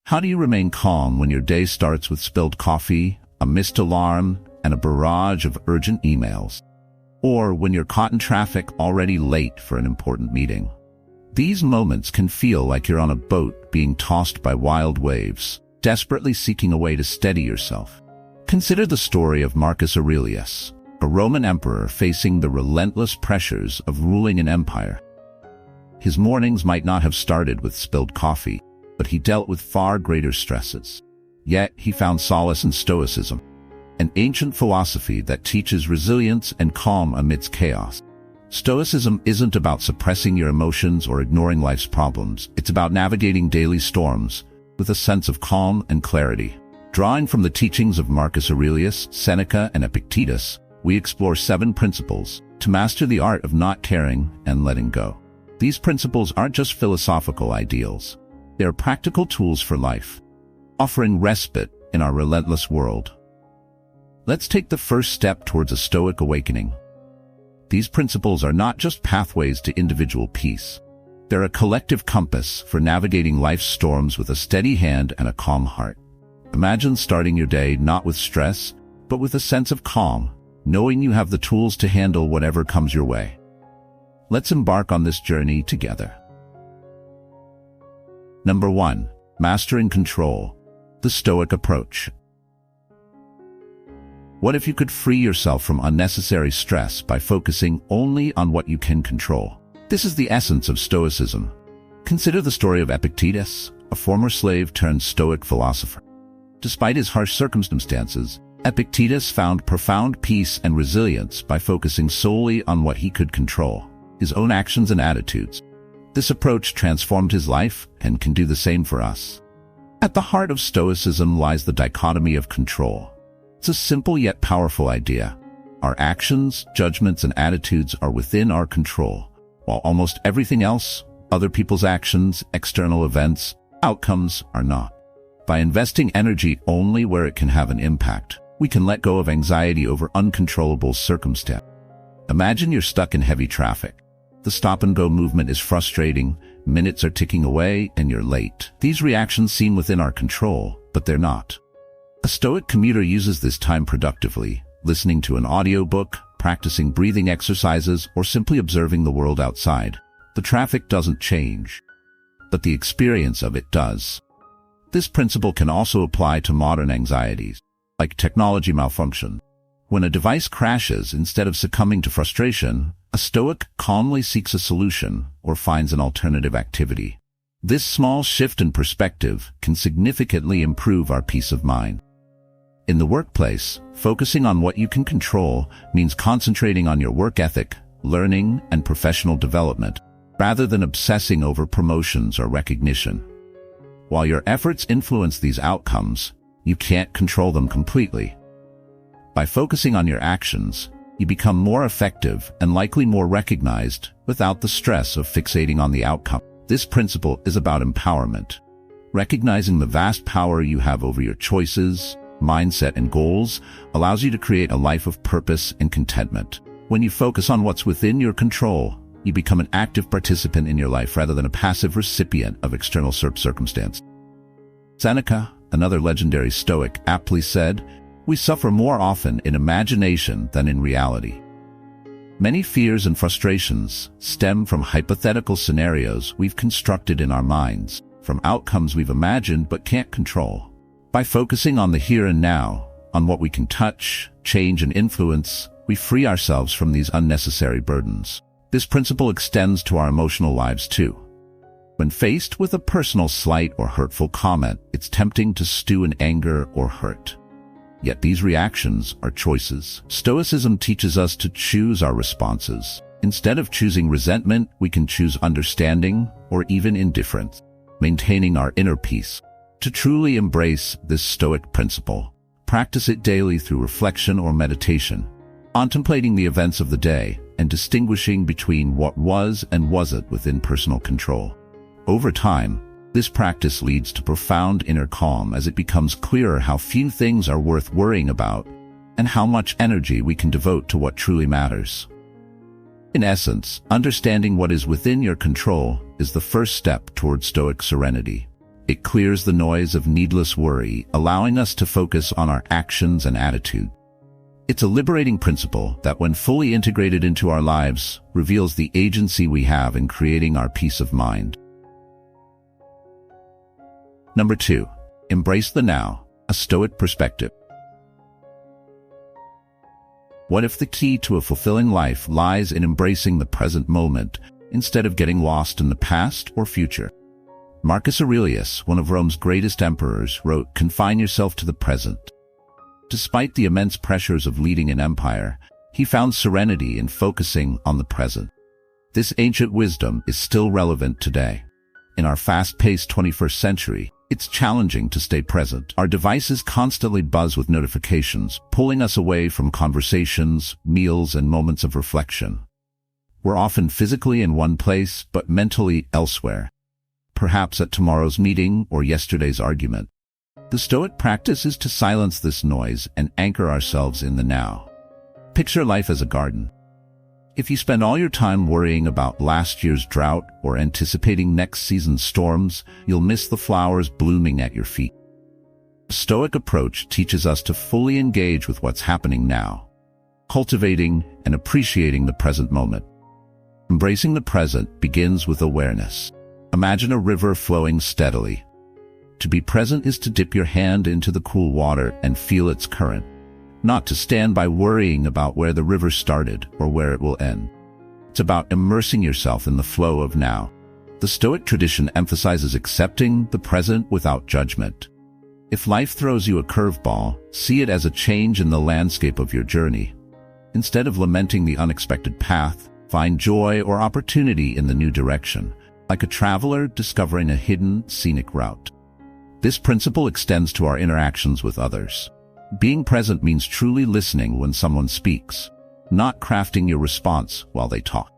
How do you remain calm when your day starts with spilled coffee, a missed alarm, and a barrage of urgent emails? Or when you're caught in traffic already late for an important meeting? These moments can feel like you're on a boat being tossed by wild waves, desperately seeking a way to steady yourself. Consider the story of Marcus Aurelius, a Roman emperor facing the relentless pressures of ruling an empire. His mornings might not have started with spilled coffee, but he dealt with far greater stresses. Yet he found solace in Stoicism, an ancient philosophy that teaches resilience and calm amidst chaos. Stoicism isn't about suppressing your emotions or ignoring life's problems. It's about navigating daily storms with a sense of calm and clarity. Drawing from the teachings of Marcus Aurelius, Seneca, and Epictetus, we explore 7 principles to master the art of not caring and letting go. These principles aren't just philosophical ideals. They are practical tools for life, offering respite in our relentless world. Let's take the first step towards a Stoic awakening. These principles are not just pathways to individual peace. They're a collective compass for navigating life's storms with a steady hand and a calm heart. Imagine starting your day not with stress, but with a sense of calm, knowing you have the tools to handle whatever comes your way. Let's embark on this journey together. Number 1. Mastering control. The Stoic approach. What if you could free yourself from unnecessary stress by focusing only on what you can control? This is the essence of Stoicism. Consider the story of Epictetus, a former slave turned Stoic philosopher. Despite his harsh circumstances, Epictetus found profound peace and resilience by focusing solely on what he could control, his own actions and attitudes. This approach transformed his life and can do the same for us. At the heart of Stoicism lies the dichotomy of control. It's a simple yet powerful idea. Our actions, judgments, and attitudes are within our control, while almost everything else, other people's actions, external events, outcomes, are not. By investing energy only where it can have an impact, we can let go of anxiety over uncontrollable circumstances. Imagine you're stuck in heavy traffic. The stop-and-go movement is frustrating, minutes are ticking away, and you're late. These reactions seem within our control, but they're not. A Stoic commuter uses this time productively, listening to an audiobook, practicing breathing exercises, or simply observing the world outside. The traffic doesn't change, but the experience of it does. This principle can also apply to modern anxieties, like technology malfunction. When a device crashes, instead of succumbing to frustration, a Stoic calmly seeks a solution or finds an alternative activity. This small shift in perspective can significantly improve our peace of mind. In the workplace, focusing on what you can control means concentrating on your work ethic, learning, and professional development, rather than obsessing over promotions or recognition. While your efforts influence these outcomes, you can't control them completely. By focusing on your actions, you become more effective and likely more recognized without the stress of fixating on the outcome. This principle is about empowerment. Recognizing the vast power you have over your choices, mindset, and goals allows you to create a life of purpose and contentment. When you focus on what's within your control, you become an active participant in your life rather than a passive recipient of external circumstance. Seneca, another legendary Stoic, aptly said, "We suffer more often in imagination than in reality." Many fears and frustrations stem from hypothetical scenarios we've constructed in our minds, from outcomes we've imagined but can't control. By focusing on the here and now, on what we can touch, change, and influence, we free ourselves from these unnecessary burdens. This principle extends to our emotional lives too. When faced with a personal slight or hurtful comment, it's tempting to stew in anger or hurt. Yet these reactions are choices. Stoicism teaches us to choose our responses. Instead of choosing resentment, we can choose understanding or even indifference, maintaining our inner peace. To truly embrace this Stoic principle, practice it daily through reflection or meditation, contemplating the events of the day and distinguishing between what was and wasn't within personal control. Over time, this practice leads to profound inner calm as it becomes clearer how few things are worth worrying about and how much energy we can devote to what truly matters. In essence, understanding what is within your control is the first step towards Stoic serenity. It clears the noise of needless worry, allowing us to focus on our actions and attitude. It's a liberating principle that, when fully integrated into our lives, reveals the agency we have in creating our peace of mind. Number 2. Embrace the now, a Stoic perspective. What if the key to a fulfilling life lies in embracing the present moment instead of getting lost in the past or future? Marcus Aurelius, one of Rome's greatest emperors, wrote, "Confine yourself to the present." Despite the immense pressures of leading an empire, he found serenity in focusing on the present. This ancient wisdom is still relevant today. In our fast-paced 21st century, it's challenging to stay present. Our devices constantly buzz with notifications, pulling us away from conversations, meals, and moments of reflection. We're often physically in one place, but mentally elsewhere, perhaps at tomorrow's meeting or yesterday's argument. The Stoic practice is to silence this noise and anchor ourselves in the now. Picture life as a garden. If you spend all your time worrying about last year's drought or anticipating next season's storms, you'll miss the flowers blooming at your feet. The Stoic approach teaches us to fully engage with what's happening now, cultivating and appreciating the present moment. Embracing the present begins with awareness. Imagine a river flowing steadily. To be present is to dip your hand into the cool water and feel its current, not to stand by worrying about where the river started or where it will end. It's about immersing yourself in the flow of now. The Stoic tradition emphasizes accepting the present without judgment. If life throws you a curveball, see it as a change in the landscape of your journey. Instead of lamenting the unexpected path, find joy or opportunity in the new direction, like a traveler discovering a hidden, scenic route. This principle extends to our interactions with others. Being present means truly listening when someone speaks, not crafting your response while they talk.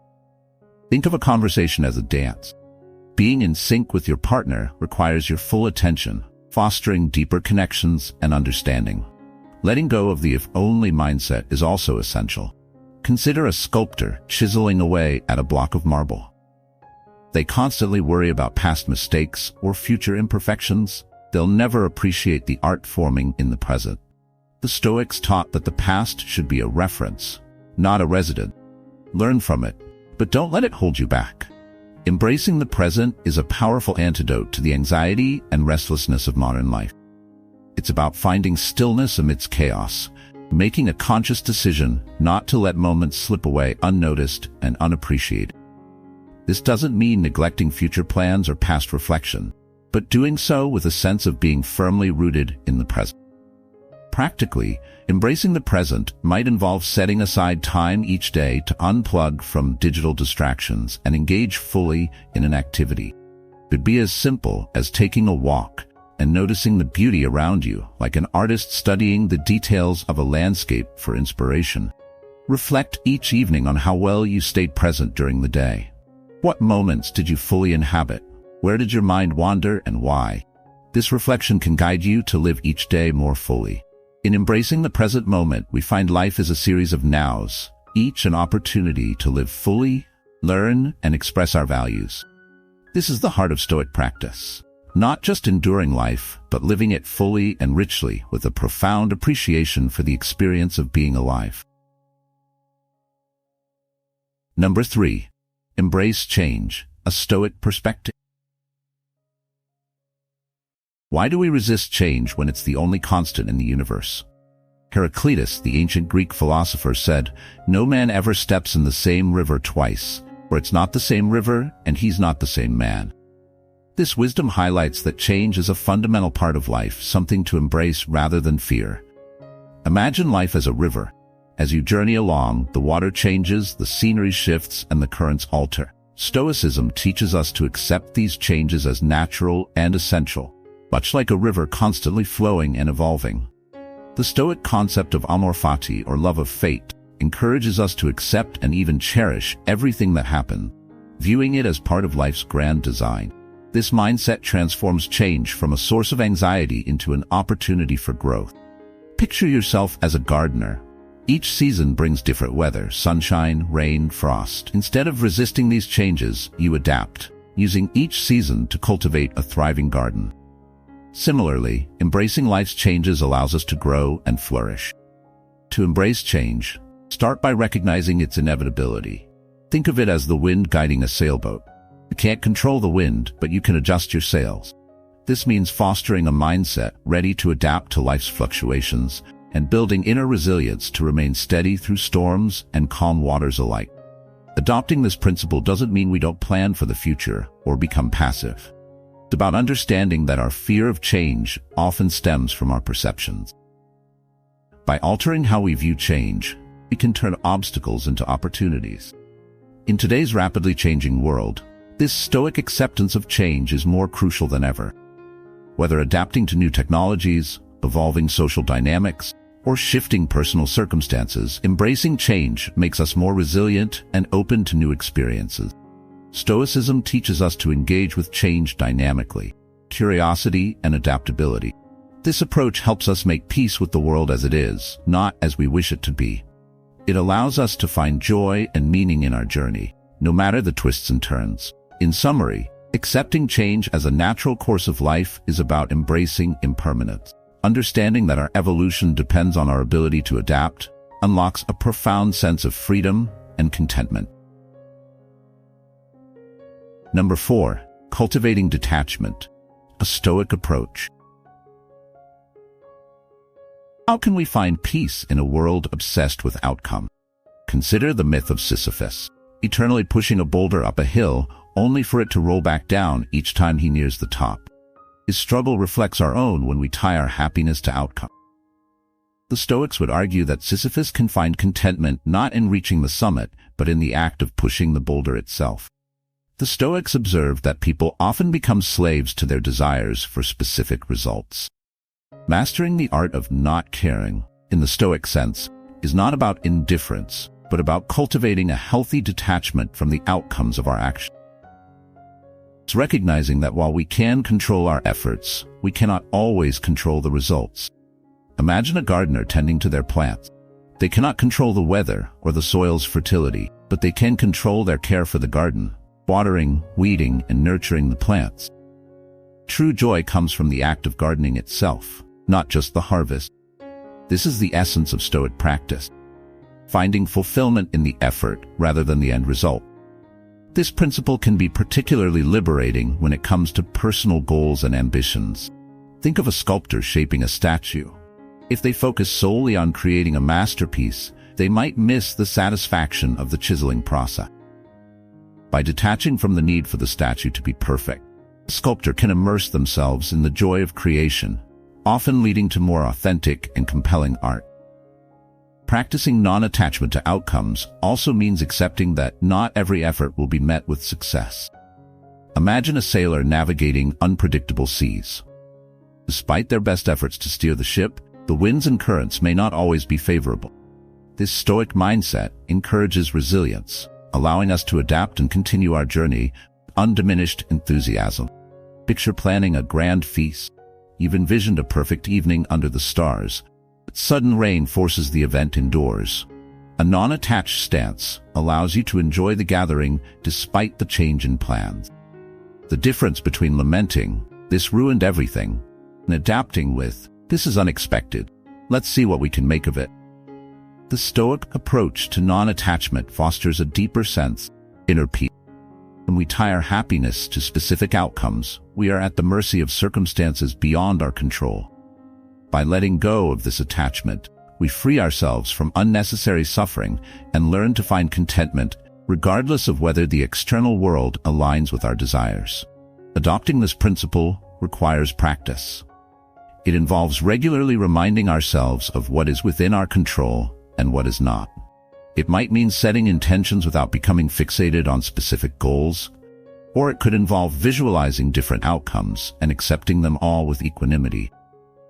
Think of a conversation as a dance. Being in sync with your partner requires your full attention, fostering deeper connections and understanding. Letting go of the if-only mindset is also essential. Consider a sculptor chiseling away at a block of marble. They constantly worry about past mistakes or future imperfections. They'll never appreciate the art forming in the present. The Stoics taught that the past should be a reference, not a resident. Learn from it, but don't let it hold you back. Embracing the present is a powerful antidote to the anxiety and restlessness of modern life. It's about finding stillness amidst chaos, making a conscious decision not to let moments slip away unnoticed and unappreciated. This doesn't mean neglecting future plans or past reflection, but doing so with a sense of being firmly rooted in the present. Practically, embracing the present might involve setting aside time each day to unplug from digital distractions and engage fully in an activity. It could be as simple as taking a walk and noticing the beauty around you, like an artist studying the details of a landscape for inspiration. Reflect each evening on how well you stayed present during the day. What moments did you fully inhabit? Where did your mind wander and why? This reflection can guide you to live each day more fully. In embracing the present moment, we find life as a series of nows, each an opportunity to live fully, learn, and express our values. This is the heart of Stoic practice. Not just enduring life, but living it fully and richly with a profound appreciation for the experience of being alive. Number 3. Embrace change, a Stoic perspective. Why do we resist change when it's the only constant in the universe? Heraclitus, the ancient Greek philosopher, said, "No man ever steps in the same river twice, for it's not the same river and he's not the same man." This wisdom highlights that change is a fundamental part of life, something to embrace rather than fear. Imagine life as a river. As you journey along, the water changes, the scenery shifts, and the currents alter. Stoicism teaches us to accept these changes as natural and essential, much like a river constantly flowing and evolving. The Stoic concept of amor fati, or love of fate, encourages us to accept and even cherish everything that happened, viewing it as part of life's grand design. This mindset transforms change from a source of anxiety into an opportunity for growth. Picture yourself as a gardener. Each season brings different weather, sunshine, rain, frost. Instead of resisting these changes, you adapt, using each season to cultivate a thriving garden. Similarly, embracing life's changes allows us to grow and flourish. To embrace change, start by recognizing its inevitability. Think of it as the wind guiding a sailboat. You can't control the wind, but you can adjust your sails. This means fostering a mindset ready to adapt to life's fluctuations and building inner resilience to remain steady through storms and calm waters alike. Adopting this principle doesn't mean we don't plan for the future or become passive. It's about understanding that our fear of change often stems from our perceptions. By altering how we view change, we can turn obstacles into opportunities. In today's rapidly changing world, this stoic acceptance of change is more crucial than ever. Whether adapting to new technologies, evolving social dynamics, or shifting personal circumstances, embracing change makes us more resilient and open to new experiences. Stoicism teaches us to engage with change dynamically, curiosity and adaptability. This approach helps us make peace with the world as it is, not as we wish it to be. It allows us to find joy and meaning in our journey, no matter the twists and turns. In summary, accepting change as a natural course of life is about embracing impermanence. Understanding that our evolution depends on our ability to adapt unlocks a profound sense of freedom and contentment. Number 4. Cultivating detachment, a Stoic approach. How can we find peace in a world obsessed with outcome? Consider the myth of Sisyphus, eternally pushing a boulder up a hill only for it to roll back down each time he nears the top. His struggle reflects our own when we tie our happiness to outcome. The Stoics would argue that Sisyphus can find contentment not in reaching the summit, but in the act of pushing the boulder itself. The Stoics observed that people often become slaves to their desires for specific results. Mastering the art of not caring, in the Stoic sense, is not about indifference, but about cultivating a healthy detachment from the outcomes of our actions. It's recognizing that while we can control our efforts, we cannot always control the results. Imagine a gardener tending to their plants. They cannot control the weather or the soil's fertility, but they can control their care for the garden, watering, weeding, and nurturing the plants. True joy comes from the act of gardening itself, not just the harvest. This is the essence of Stoic practice, finding fulfillment in the effort rather than the end result. This principle can be particularly liberating when it comes to personal goals and ambitions. Think of a sculptor shaping a statue. If they focus solely on creating a masterpiece, they might miss the satisfaction of the chiseling process. By detaching from the need for the statue to be perfect, the sculptor can immerse themselves in the joy of creation, often leading to more authentic and compelling art. Practicing non-attachment to outcomes also means accepting that not every effort will be met with success. Imagine a sailor navigating unpredictable seas. Despite their best efforts to steer the ship, the winds and currents may not always be favorable. This Stoic mindset encourages resilience, allowing us to adapt and continue our journey with undiminished enthusiasm. Picture planning a grand feast. You've envisioned a perfect evening under the stars, but sudden rain forces the event indoors. A non-attached stance allows you to enjoy the gathering despite the change in plans. The difference between lamenting, "This ruined everything," and adapting with, "This is unexpected. Let's see what we can make of it." The Stoic approach to non-attachment fosters a deeper sense of inner peace. When we tie our happiness to specific outcomes, we are at the mercy of circumstances beyond our control. By letting go of this attachment, we free ourselves from unnecessary suffering and learn to find contentment regardless of whether the external world aligns with our desires. Adopting this principle requires practice. It involves regularly reminding ourselves of what is within our control and what is not. It might mean setting intentions without becoming fixated on specific goals, or it could involve visualizing different outcomes and accepting them all with equanimity.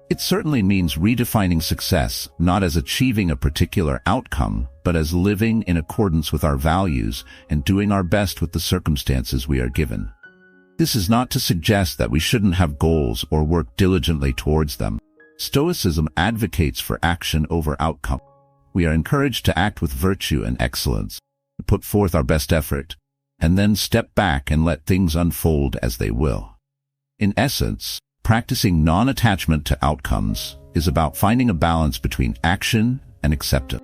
It certainly means redefining success not as achieving a particular outcome, but as living in accordance with our values and doing our best with the circumstances we are given. This is not to suggest that we shouldn't have goals or work diligently towards them. Stoicism advocates for action over outcome. We are encouraged to act with virtue and excellence, to put forth our best effort, and then step back and let things unfold as they will. In essence, Practicing non-attachment to outcomes is about finding a balance between action and acceptance.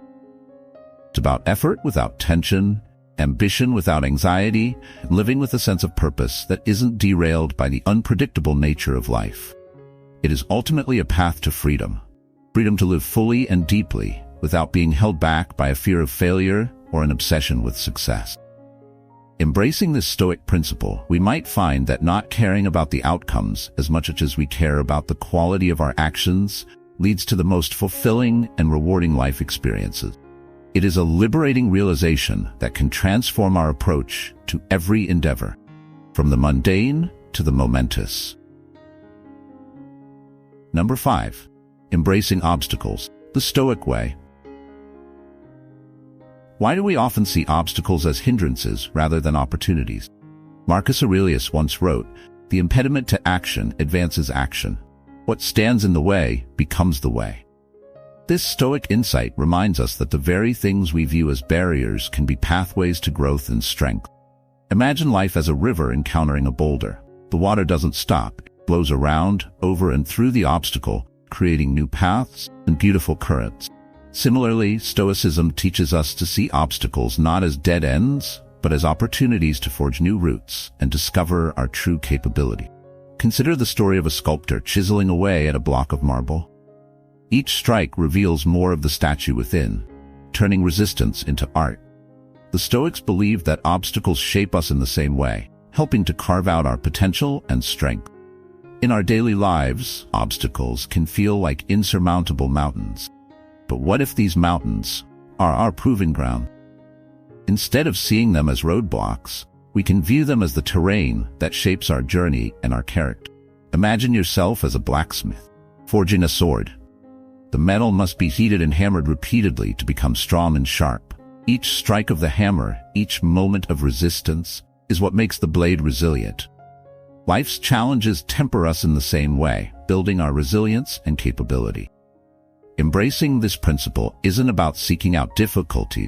It's about effort without tension, ambition without anxiety, and living with a sense of purpose that isn't derailed by the unpredictable nature of life. It is ultimately a path to freedom. Freedom to live fully and deeply without being held back by a fear of failure or an obsession with success. Embracing this Stoic principle, we might find that not caring about the outcomes as much as we care about the quality of our actions leads to the most fulfilling and rewarding life experiences. It is a liberating realization that can transform our approach to every endeavor, from the mundane to the momentous. Number 5. Embracing obstacles, the Stoic way. Why do we often see obstacles as hindrances rather than opportunities? Marcus Aurelius once wrote, "The impediment to action advances action. What stands in the way becomes the way." This Stoic insight reminds us that the very things we view as barriers can be pathways to growth and strength. Imagine life as a river encountering a boulder. The water doesn't stop. It flows around, over and through the obstacle, creating new paths and beautiful currents. Similarly, Stoicism teaches us to see obstacles not as dead ends, but as opportunities to forge new routes and discover our true capability. Consider the story of a sculptor chiseling away at a block of marble. Each strike reveals more of the statue within, turning resistance into art. The Stoics believe that obstacles shape us in the same way, helping to carve out our potential and strength. In our daily lives, obstacles can feel like insurmountable mountains. But what if these mountains are our proving ground? Instead of seeing them as roadblocks, we can view them as the terrain that shapes our journey and our character. Imagine yourself as a blacksmith, forging a sword. The metal must be heated and hammered repeatedly to become strong and sharp. Each strike of the hammer, each moment of resistance, is what makes the blade resilient. Life's challenges temper us in the same way, building our resilience and capability. Embracing this principle isn't about seeking out difficulty,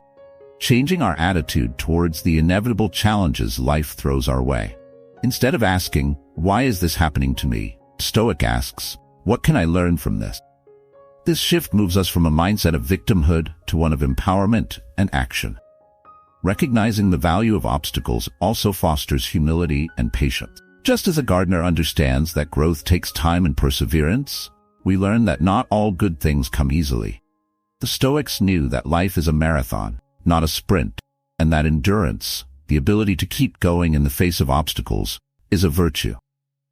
changing our attitude towards the inevitable challenges life throws our way. Instead of asking, "Why is this happening to me?" Stoic asks, "What can I learn from this?" This shift moves us from a mindset of victimhood to one of empowerment and action. Recognizing the value of obstacles also fosters humility and patience. Just as a gardener understands that growth takes time and perseverance, we learn that not all good things come easily. The Stoics knew that life is a marathon, not a sprint, and that endurance, the ability to keep going in the face of obstacles, is a virtue.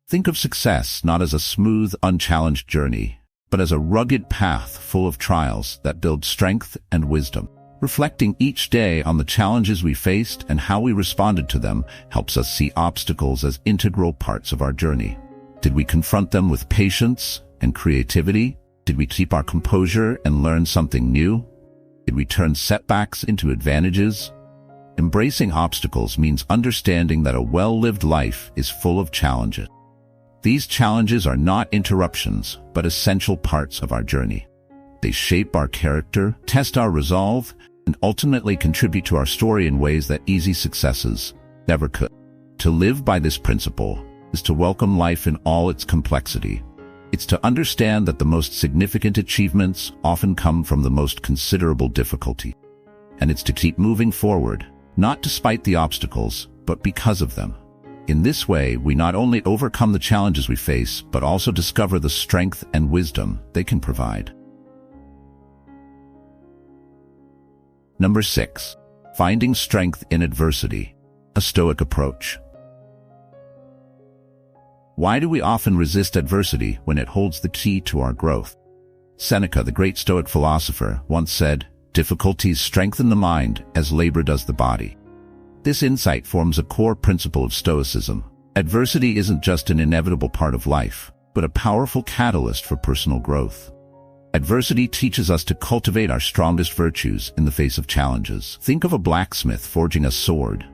Think of success not as a smooth, unchallenged journey, but as a rugged path full of trials that build strength and wisdom. Reflecting each day on the challenges we faced and how we responded to them helps us see obstacles as integral parts of our journey. Did we confront them with patience and creativity? Did we keep our composure and learn something new? Did we turn setbacks into advantages? Embracing obstacles means understanding that a well-lived life is full of challenges. These challenges are not interruptions, but essential parts of our journey. They shape our character, test our resolve, and ultimately contribute to our story in ways that easy successes never could. To live by this principle is to welcome life in all its complexity. It's to understand that the most significant achievements often come from the most considerable difficulty. And it's to keep moving forward, not despite the obstacles, but because of them. In this way, we not only overcome the challenges we face, but also discover the strength and wisdom they can provide. Number 6. Finding strength in adversity, a Stoic approach. Why do we often resist adversity when it holds the key to our growth? Seneca, the great Stoic philosopher, once said, "Difficulties strengthen the mind as labor does the body." This insight forms a core principle of Stoicism. Adversity isn't just an inevitable part of life, but a powerful catalyst for personal growth. Adversity teaches us to cultivate our strongest virtues in the face of challenges. Think of a blacksmith forging a sword.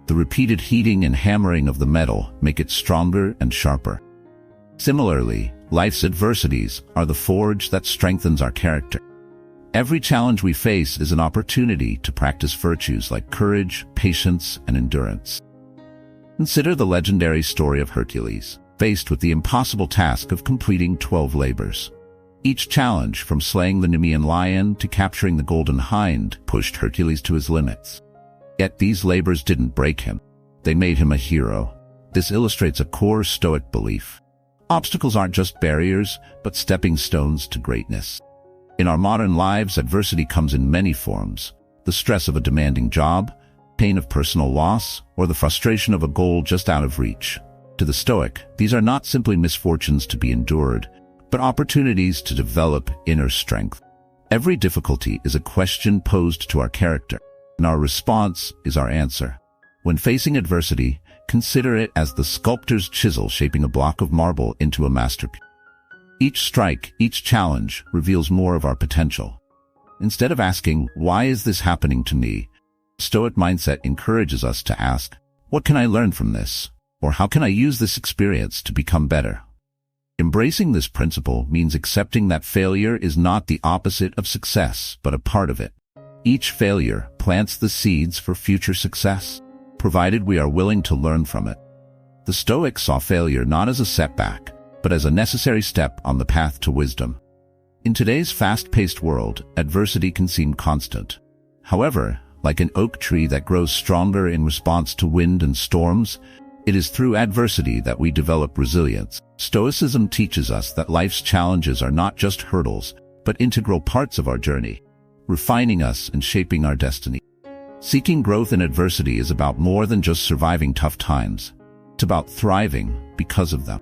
The repeated heating and hammering of the metal make it stronger and sharper. Similarly, life's adversities are the forge that strengthens our character. Every challenge we face is an opportunity to practice virtues like courage, patience, and endurance. Consider the legendary story of Hercules. faced with the impossible task of completing 12 labors. Each challenge, from slaying the Nemean lion to capturing the golden hind, pushed Hercules to his limits. Yet these labors didn't break him. They made him a hero. This illustrates a core Stoic belief. Obstacles aren't just barriers, but stepping stones to greatness. In our modern lives, adversity comes in many forms. The stress of a demanding job, pain of personal loss, or the frustration of a goal just out of reach. To the Stoic, these are not simply misfortunes to be endured, but opportunities to develop inner strength. Every difficulty is a question posed to our character, and our response is our answer. When facing adversity, consider it as the sculptor's chisel shaping a block of marble into a masterpiece. Each strike, each challenge, reveals more of our potential. Instead of asking, "Why is this happening to me?" Stoic mindset encourages us to ask, "What can I learn from this?" Or "How can I use this experience to become better?" Embracing this principle means accepting that failure is not the opposite of success, but a part of it. Each failure plants the seeds for future success, provided we are willing to learn from it. The Stoics saw failure not as a setback, but as a necessary step on the path to wisdom. In today's fast-paced world, adversity can seem constant. However, like an oak tree that grows stronger in response to wind and storms, it is through adversity that we develop resilience. Stoicism teaches us that life's challenges are not just hurdles, but integral parts of our journey, refining us and shaping our destiny. Seeking growth in adversity is about more than just surviving tough times. It's about thriving because of them.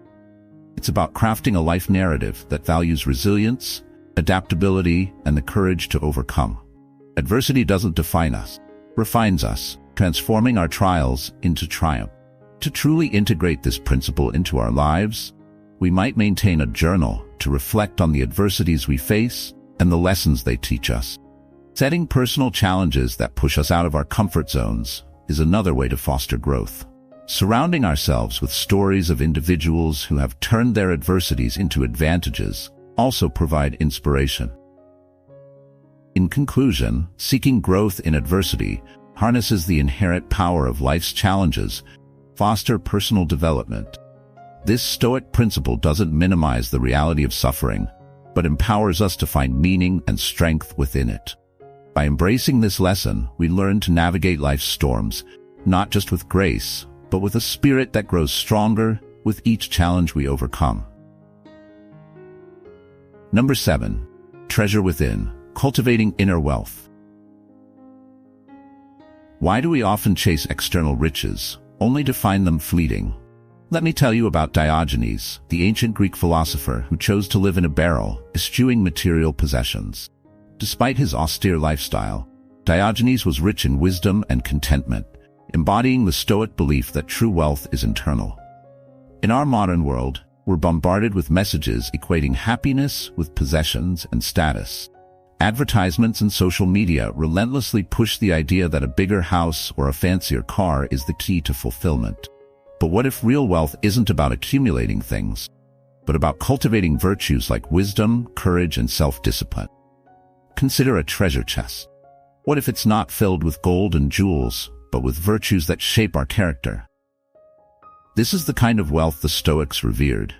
It's about crafting a life narrative that values resilience, adaptability, and the courage to overcome. Adversity doesn't define us, refines us, transforming our trials into triumph. To truly integrate this principle into our lives, we might maintain a journal to reflect on the adversities we face and the lessons they teach us. Setting personal challenges that push us out of our comfort zones is another way to foster growth. Surrounding ourselves with stories of individuals who have turned their adversities into advantages also provide inspiration. In conclusion, seeking growth in adversity harnesses the inherent power of life's challenges, foster personal development. This Stoic principle doesn't minimize the reality of suffering, but empowers us to find meaning and strength within it. By embracing this lesson, we learn to navigate life's storms, not just with grace, but with a spirit that grows stronger with each challenge we overcome. Number 7. Treasure within, cultivating inner wealth. Why do we often chase external riches, only to find them fleeting? Let me tell you about Diogenes, the ancient Greek philosopher who chose to live in a barrel, eschewing material possessions. Despite his austere lifestyle, Diogenes was rich in wisdom and contentment, embodying the Stoic belief that true wealth is internal. In our modern world, we're bombarded with messages equating happiness with possessions and status. Advertisements and social media relentlessly push the idea that a bigger house or a fancier car is the key to fulfillment. But what if real wealth isn't about accumulating things, but about cultivating virtues like wisdom, courage, and self-discipline? Consider a treasure chest. What if it's not filled with gold and jewels, but with virtues that shape our character? This is the kind of wealth the Stoics revered.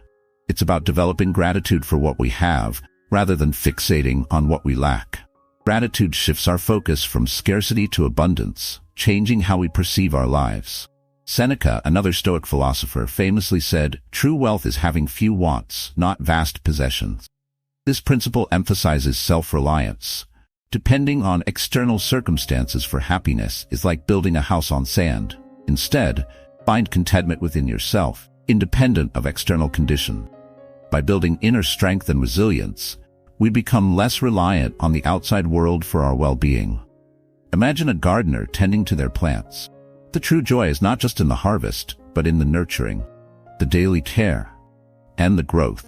It's about developing gratitude for what we have, rather than fixating on what we lack. Gratitude shifts our focus from scarcity to abundance, changing how we perceive our lives. Seneca, another Stoic philosopher, famously said, "True wealth is having few wants, not vast possessions." This principle emphasizes self-reliance. Depending on external circumstances for happiness is like building a house on sand. Instead, find contentment within yourself, independent of external conditions. By building inner strength and resilience, we become less reliant on the outside world for our well-being. Imagine a gardener tending to their plants. The true joy is not just in the harvest, but in the nurturing, the daily care, and the growth.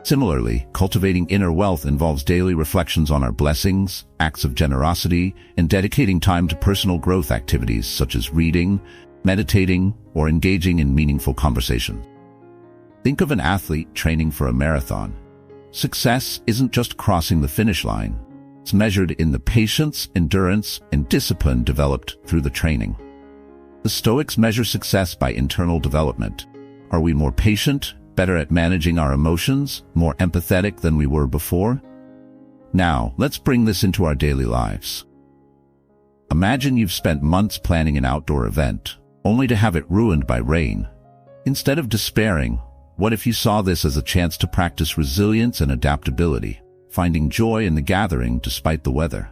Similarly, cultivating inner wealth involves daily reflections on our blessings, acts of generosity, and dedicating time to personal growth activities such as reading, meditating, or engaging in meaningful conversation. Think of an athlete training for a marathon. Success isn't just crossing the finish line. It's measured in the patience, endurance, and discipline developed through the training. The Stoics measure success by internal development, Are we more patient, better at managing our emotions, more empathetic than we were before? Now, let's bring this into our daily lives. Imagine you've spent months planning an outdoor event, only to have it ruined by rain. Instead of despairing, what if you saw this as a chance to practice resilience and adaptability, finding joy in the gathering despite the weather?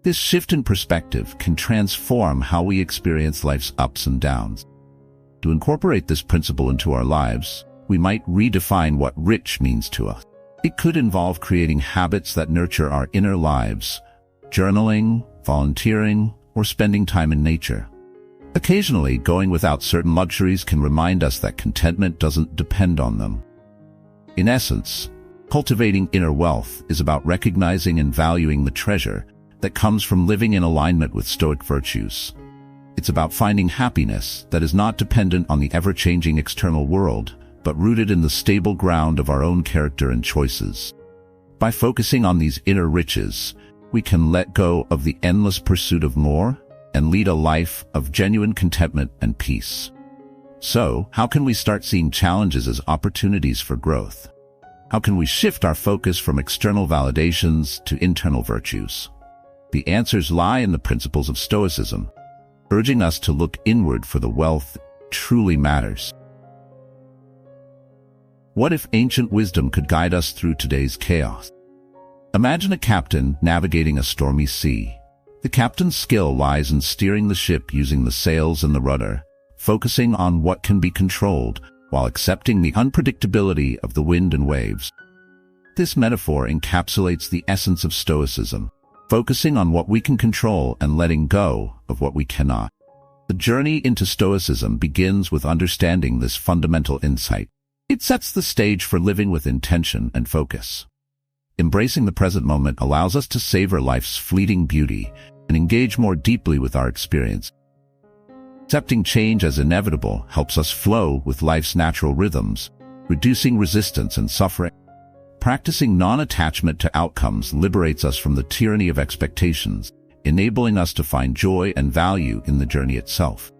This shift in perspective can transform how we experience life's ups and downs. To incorporate this principle into our lives, we might redefine what rich means to us. It could involve creating habits that nurture our inner lives, journaling, volunteering, or spending time in nature. Occasionally, going without certain luxuries can remind us that contentment doesn't depend on them. In essence, cultivating inner wealth is about recognizing and valuing the treasure that comes from living in alignment with Stoic virtues. It's about finding happiness that is not dependent on the ever-changing external world, but rooted in the stable ground of our own character and choices. By focusing on these inner riches, we can let go of the endless pursuit of more and lead a life of genuine contentment and peace. So, how can we start seeing challenges as opportunities for growth? How can we shift our focus from external validations to internal virtues? The answers lie in the principles of Stoicism, urging us to look inward for the wealth that truly matters. What if ancient wisdom could guide us through today's chaos? Imagine a captain navigating a stormy sea. The captain's skill lies in steering the ship using the sails and the rudder, focusing on what can be controlled while accepting the unpredictability of the wind and waves. This metaphor encapsulates the essence of Stoicism, focusing on what we can control and letting go of what we cannot. The journey into Stoicism begins with understanding this fundamental insight. It sets the stage for living with intention and focus. Embracing the present moment allows us to savor life's fleeting beauty and engage more deeply with our experience. Accepting change as inevitable helps us flow with life's natural rhythms, reducing resistance and suffering. Practicing non-attachment to outcomes liberates us from the tyranny of expectations, enabling us to find joy and value in the journey itself.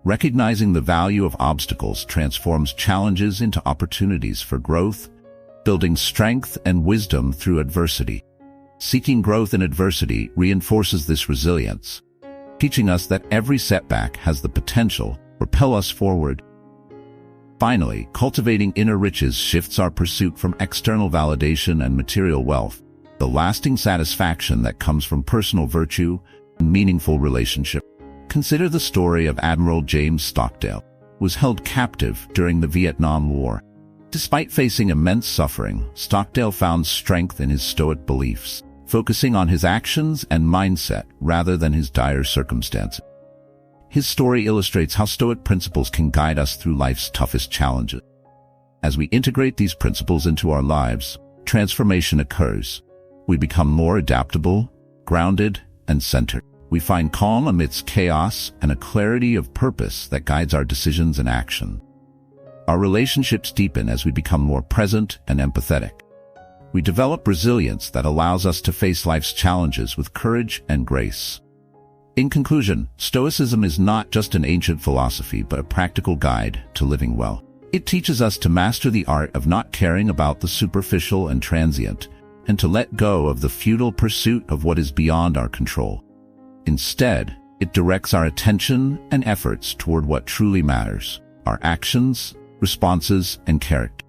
Recognizing the value of obstacles transforms challenges into opportunities for growth, building strength and wisdom through adversity. Seeking growth in adversity reinforces this resilience, teaching us that every setback has the potential to propel us forward. Finally, cultivating inner riches shifts our pursuit from external validation and material wealth, the lasting satisfaction that comes from personal virtue and meaningful relationship. Consider the story of Admiral James Stockdale, who was held captive during the Vietnam War. Despite facing immense suffering, Stockdale found strength in his Stoic beliefs, focusing on his actions and mindset rather than his dire circumstances. His story illustrates how Stoic principles can guide us through life's toughest challenges. As we integrate these principles into our lives, transformation occurs. We become more adaptable, grounded, and centered. We find calm amidst chaos and a clarity of purpose that guides our decisions and action. Our relationships deepen as we become more present and empathetic. We develop resilience that allows us to face life's challenges with courage and grace. In conclusion, Stoicism is not just an ancient philosophy but a practical guide to living well. It teaches us to master the art of not caring about the superficial and transient, and to let go of the futile pursuit of what is beyond our control. Instead, it directs our attention and efforts toward what truly matters: our actions, responses, and character.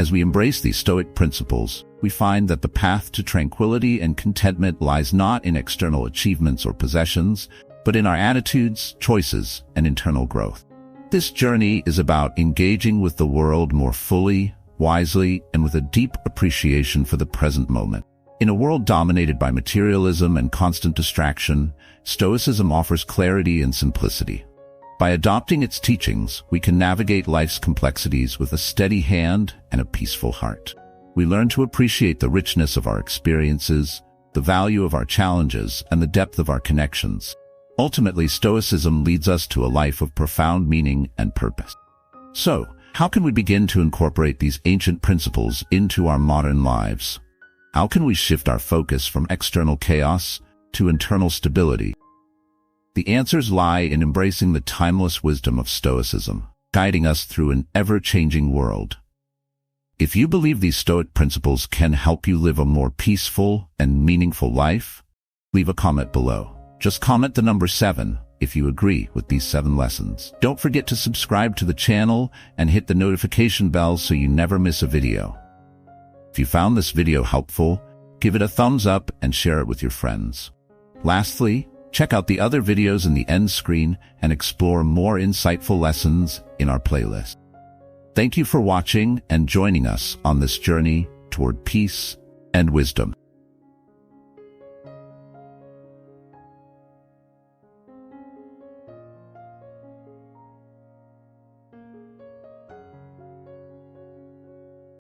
As we embrace these Stoic principles, we find that the path to tranquility and contentment lies not in external achievements or possessions, but in our attitudes, choices, and internal growth. This journey is about engaging with the world more fully, wisely, and with a deep appreciation for the present moment. In a world dominated by materialism and constant distraction, Stoicism offers clarity and simplicity. By adopting its teachings, we can navigate life's complexities with a steady hand and a peaceful heart. We learn to appreciate the richness of our experiences, the value of our challenges, and the depth of our connections. Ultimately, Stoicism leads us to a life of profound meaning and purpose. So, how can we begin to incorporate these ancient principles into our modern lives? How can we shift our focus from external chaos to internal stability? The answers lie in embracing the timeless wisdom of Stoicism, guiding us through an ever-changing world. If you believe these Stoic principles can help you live a more peaceful and meaningful life, leave a comment below. Just comment the number 7 if you agree with these 7 lessons. Don't forget to subscribe to the channel and hit the notification bell so you never miss a video. If you found this video helpful, give it a thumbs up and share it with your friends. Lastly, check out the other videos in the end screen and explore more insightful lessons in our playlist. Thank you for watching and joining us on this journey toward peace and wisdom.